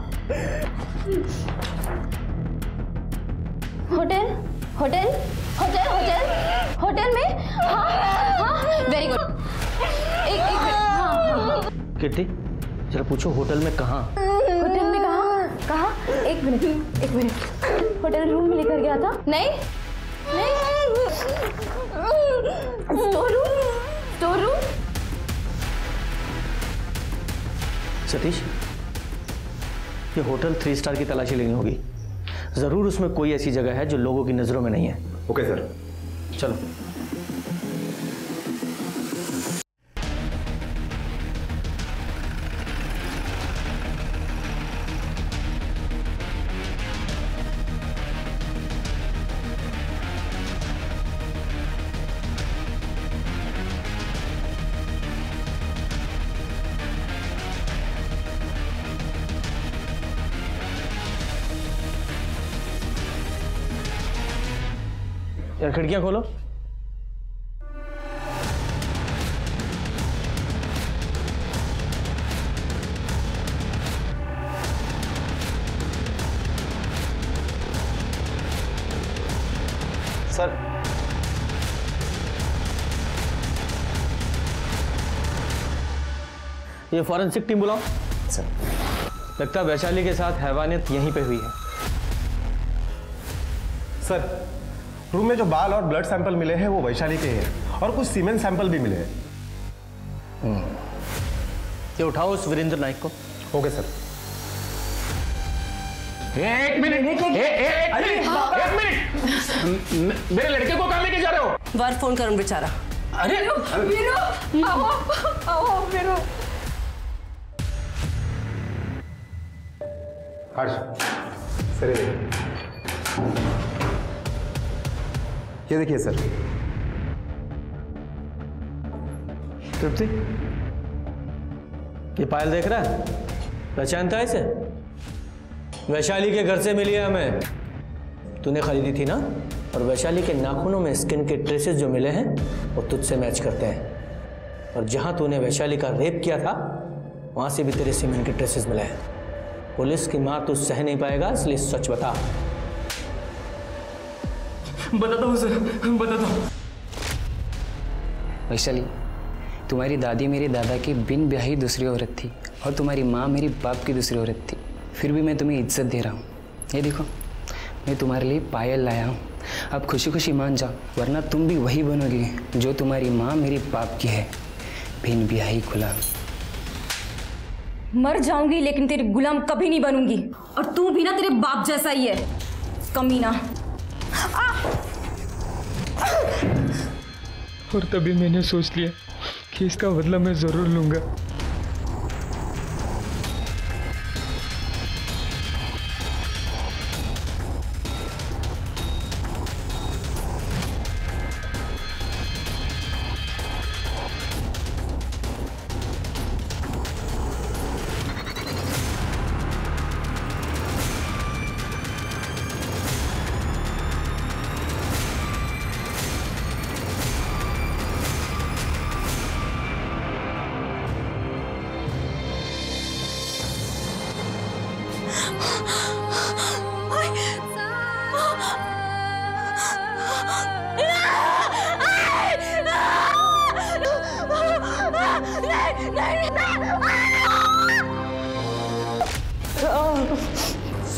होटल में? हाँ। Very good. एक मिनट। हाँ। कीर्ति जरा पूछो होटल में कहाँ? होटल में कहाँ? एक मिनट। होटल रूम में लेकर गया था? नहीं। Store room? सतीश ये होटल 3 स्टार की तलाशी लेनी होगी। जरूर उसमें कोई ऐसी जगह है जो लोगों की नजरों में नहीं है। Okay sir. चलो। यार खिड़कियां खोलो। सर ये फॉरेंसिक टीम बुलाओ। सर लगता है वैशाली के साथ हैवानियत यहीं पे हुई है। सर रूम में जो बाल और ब्लड सैंपल मिले हैं वो वैशाली के हैं और कुछ सीमेंट सैंपल भी मिले हैं। ये उठाओ उस वीरेंद्र नाइक को। Okay sir. एक मिनट मेरे लड़के को कहाँ लेके जा रहे हो? बाहर फोन करूं बेचारा। अरे वीरू, आओ वीरू। हर्ष सर ये देखिए सर। तृप्ति, ये पायल देख रहा है? पहचानता है इसे? वैशाली के घर से मिली है हमें। तूने खरीदी थी ना? और वैशाली के नाखूनों में स्किन के ट्रेसेस जो मिले हैं वो तुझसे मैच करते हैं। और जहां तूने वैशाली का रेप किया था वहां से भी तेरे सीमेंट के ट्रेसेस मिले हैं। पुलिस की मां तू सह नहीं पाएगा, इसलिए सच बता। बताता हूँ सर, बताता हूँ। वैशाली, तुम्हारी दादी मेरे दादा की बिन ब्याही दूसरी औरत थी और तुम्हारी माँ मेरी बाप की दूसरी औरत थी। फिर भी मैं तुम्हें इज्जत दे रहा हूँ। ये देखो, मैं तुम्हारे लिए पायल लाया हूँ। अब खुशी खुशी मान जाओ, वरना तुम भी वही बनोगी जो तुम्हारी माँ मेरी बाप की है, बिन ब्याही गुलाम। मर जाऊंगी लेकिन तेरी गुलाम कभी नहीं बनूंगी। और तू भी ना तेरे बाप जैसा ही है, कमीना। और तभी मैंने सोच लिया कि इसका बदला मैं जरूर लूंगा।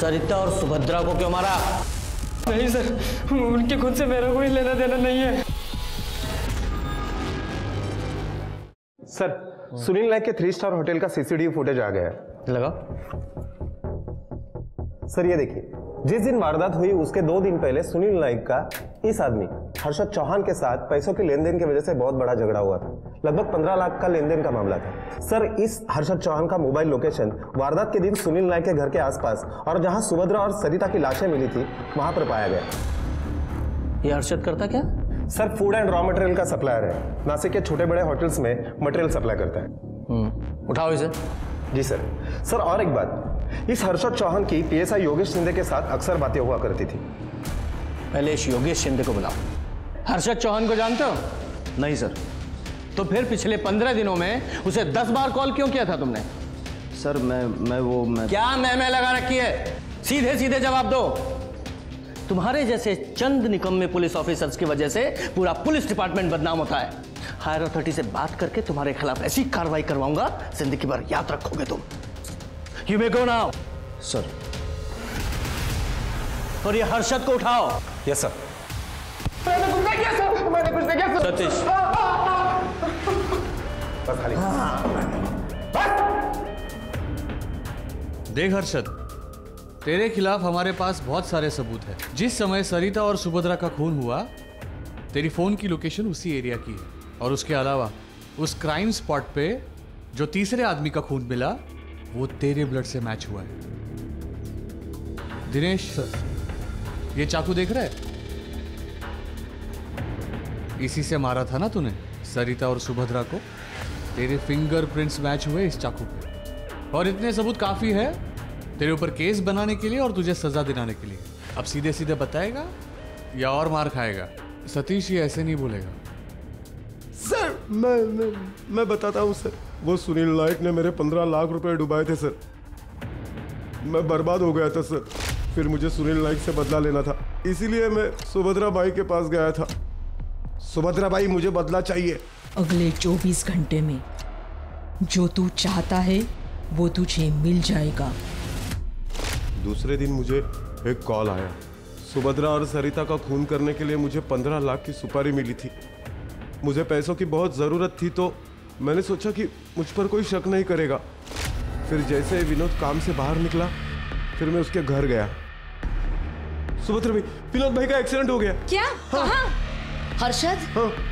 सरिता और सुभद्रा को क्यों मारा? नहीं सर, उनके खुद से मेरा कोई लेना देना नहीं है। सर सुनील नायक के 3 स्टार होटल का सीसीटीवी फुटेज आ गया है। लगा सर ये देखिए, जिस दिन वारदात हुई उसके 2 दिन पहले सुनील नायक का इस आदमी हर्षद चौहान के साथ पैसों के लेन देन की वजह से बहुत बड़ा झगड़ा हुआ था। लगभग 15 लाख का लेन देन का मामला था। सर इस हर्षद चौहान का मोबाइल लोकेशन वारदात के दिन सुनील नायक के घर के आसपास और जहां सुभद्रा और सरिता की लाशें मिली थी वहां पर पाया गया। ये हर्षद करता क्या? Sir food and raw material का सप्लायर है। नासिक के छोटे बड़े होटल्स में मटेरियल सप्लाई करता है। उठाओ इसे। जी सर। सर और एक बात, इस हर्षद चौहान की पीएसआई योगेश शिंदे के साथ अक्सर बातें हुआ करती थी। पहले इस योगेश शिंदे को बुलाओ। हर्षद चौहान को जानते हो? नहीं सर। तो फिर पिछले 15 दिनों में उसे 10 बार कॉल क्यों किया था तुमने? सर मैं क्या मैं लगा रखी है? सीधे सीधे जवाब दो। तुम्हारे जैसे चंद निकम्मे पुलिस ऑफिसर्स की वजह से पूरा पुलिस डिपार्टमेंट बदनाम होता है। हायर अथॉरिटी से बात करके तुम्हारे खिलाफ ऐसी कार्रवाई करवाऊंगा जिंदगी भर याद रखोगे तुम। You may go now. Sir. और ये हर्षद को उठाओ। Yes sir. मैंने कुछ नहीं किया सर, मैंने कुछ नहीं किया सर। सतीश। देख हर्षद, तेरे खिलाफ हमारे पास बहुत सारे सबूत हैं। जिस समय सरिता और सुभद्रा का खून हुआ तेरी फोन की लोकेशन उसी एरिया की है, और उसके अलावा उस क्राइम स्पॉट पे जो तीसरे आदमी का खून मिला वो तेरे ब्लड से मैच हुआ है। दिनेश ये चाकू देख रहा है? इसी से मारा था ना तूने सरिता और सुभद्रा को। तेरे फिंगरप्रिंट्स मैच हुए इस चाकू पे, और इतने सबूत काफी है तेरे ऊपर केस बनाने के लिए और तुझे सजा दिलाने के लिए। अब सीधे सीधे बताएगा या और मार खाएगा? सतीश ये ऐसे नहीं बोलेगा। सर मैं बताता हूँ सर, वो सुनील नायक ने मेरे 15 लाख रुपए डुबाए थे सर। मैं बर्बाद हो गया था सर, फिर मुझे सुनील नायक से बदला लेना था, इसीलिए मैं सुभद्रा बाई के पास गया था। सुभद्रा बाई, मुझे बदला चाहिए। अगले 24 घंटे में जो तू चाहता है वो तुझे मिल जाएगा। दूसरे दिन मुझे एक कॉल आया, सुभद्रा और सरिता का खून करने के लिए मुझे 15 लाख की सुपारी मिली थी। मुझे पैसों की बहुत ज़रूरत थी, तो मैंने सोचा कि मुझ पर कोई शक नहीं करेगा। फिर जैसे विनोद काम से बाहर निकला, फिर मैं उसके घर गया। सुभद्रा भाई, विनोद भाई का एक्सीडेंट हो गया। क्या? कहाँ? हर्षद?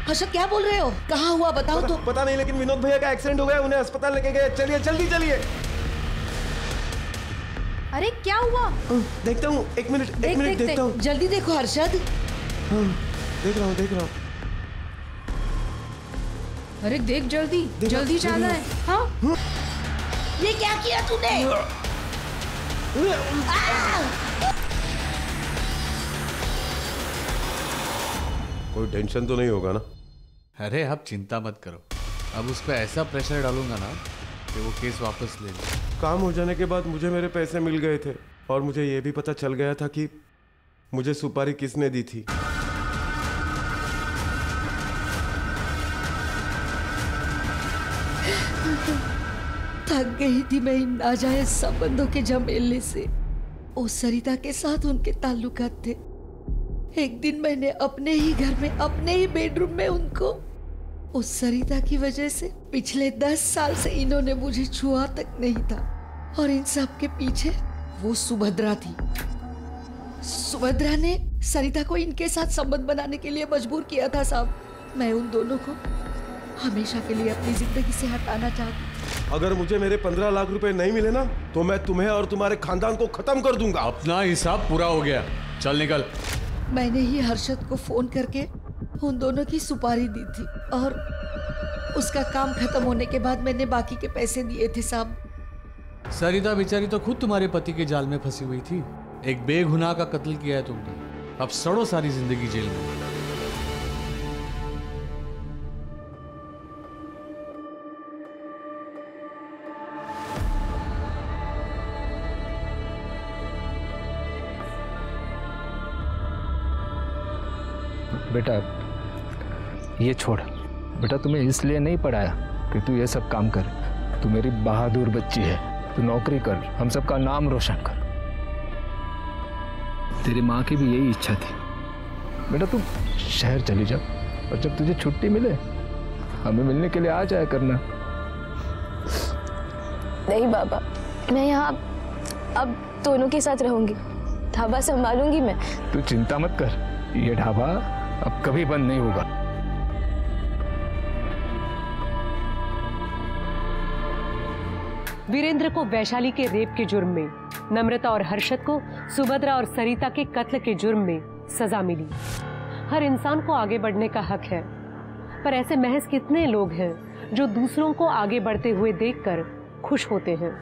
हर्षद क्या बोल रहे हो? कहाँ हुआ बताओ तो। पता नहीं, लेकिन विनोद भैया का एक्सीडेंट हो गया, उन्हें अस्पताल लेके गए। चलिए जल्दी चलिए। अरे क्या हुआ? देखता हूँ, एक मिनट देखता हूँ। जल्दी देखो हर्षद। देख रहा हूँ। अरे देख जल्दी जाना है। हाँ? ये क्या किया तूने? कोई टेंशन तो नहीं होगा ना? अरे आप चिंता मत करो, अब उस पर ऐसा प्रेशर डालूंगा ना कि वो केस वापस ले ले। काम हो जाने के बाद मुझे मेरे पैसे मिल गए थे, और मुझे ये भी पता चल गया था कि मुझे सुपारी किसने दी थी। थक गई थी मैं इन नाजायज संबंधों के झमेलने से। उस सरिता के साथ उनके ताल्लुकात थे। एक दिन मैंने अपने ही घर में, अपने ही बेडरूम में उनको, उस सरिता की वजह से पिछले 10 साल से इन्होंने मुझे छुआ तक नहीं था। और इन सब के पीछे वो सुभद्रा थी। सुभद्रा ने सरिता को इनके साथ संबंध बनाने के लिए मजबूर किया था साहब। मैं उन दोनों को हमेशा के लिए अपनी जिंदगी से हटाना चाहती। अगर मुझे मेरे 15 लाख रुपए नहीं मिले ना, तो मैं तुम्हें और तुम्हारे खानदान को खत्म कर दूंगा। अपना हिसाब पूरा हो गया, चल निकल। मैंने ही हर्षद को फोन करके उन दोनों की सुपारी दी थी, और उसका काम खत्म होने के बाद मैंने बाकी के पैसे दिए थे साहब। सरिता बेचारी तो खुद तुम्हारे पति के जाल में फंसी हुई थी। एक बेगुनाह का कत्ल किया है तुमने, अब सड़ो सारी जिंदगी जेल में। बेटा ये छोड़, बेटा तुम्हें इसलिए नहीं पढ़ाया कि तू ये सब काम कर। तू मेरी बहादुर बच्ची है, तू नौकरी कर, हम सबका नाम रोशन कर। तेरी माँ की भी यही इच्छा थी। बेटा तू शहर चली जा, और जब तुझे छुट्टी मिले हमें मिलने के लिए आ जाया करना। नहीं बाबा, मैं यहाँ अब दोनों के साथ रहूंगी। ढाबा संभालूंगी मैं। तू चिंता मत कर, ये ढाबा अब कभी बंद नहीं होगा। वीरेंद्र को वैशाली के रेप के जुर्म में, नम्रता और हर्षद को सुभद्रा और सरिता के कत्ल के जुर्म में सजा मिली। हर इंसान को आगे बढ़ने का हक है, पर ऐसे महज कितने लोग हैं जो दूसरों को आगे बढ़ते हुए देखकर खुश होते हैं।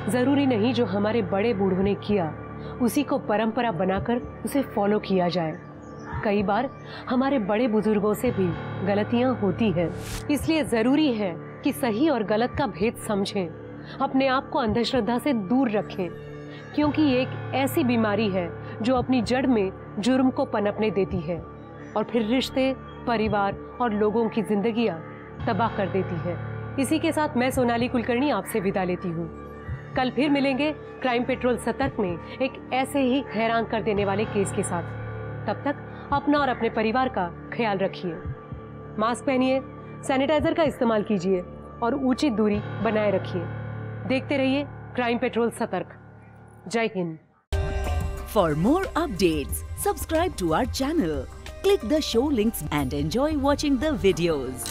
जरूरी नहीं जो हमारे बड़े बूढ़ों ने किया उसी को परंपरा बनाकर उसे फॉलो किया जाए। कई बार हमारे बड़े बुजुर्गों से भी गलतियां होती हैं, इसलिए जरूरी है कि सही और गलत का भेद समझें, अपने आप को अंधश्रद्धा से दूर रखें, क्योंकि ये एक ऐसी बीमारी है जो अपनी जड़ में जुर्म को पनपने देती है और फिर रिश्ते, परिवार और लोगों की जिंदगियां तबाह कर देती है। इसी के साथ मैं सोनाली कुलकर्णी आपसे विदा लेती हूँ। कल फिर मिलेंगे क्राइम पेट्रोल सतर्क में एक ऐसे ही हैरान कर देने वाले केस के साथ। तब तक अपना और अपने परिवार का ख्याल रखिए, मास्क पहनिए, सैनिटाइजर का इस्तेमाल कीजिए और उचित दूरी बनाए रखिए। देखते रहिए क्राइम पेट्रोल सतर्क। जय Hind. For more updates, subscribe to our channel, click the show links and enjoy watching the videos.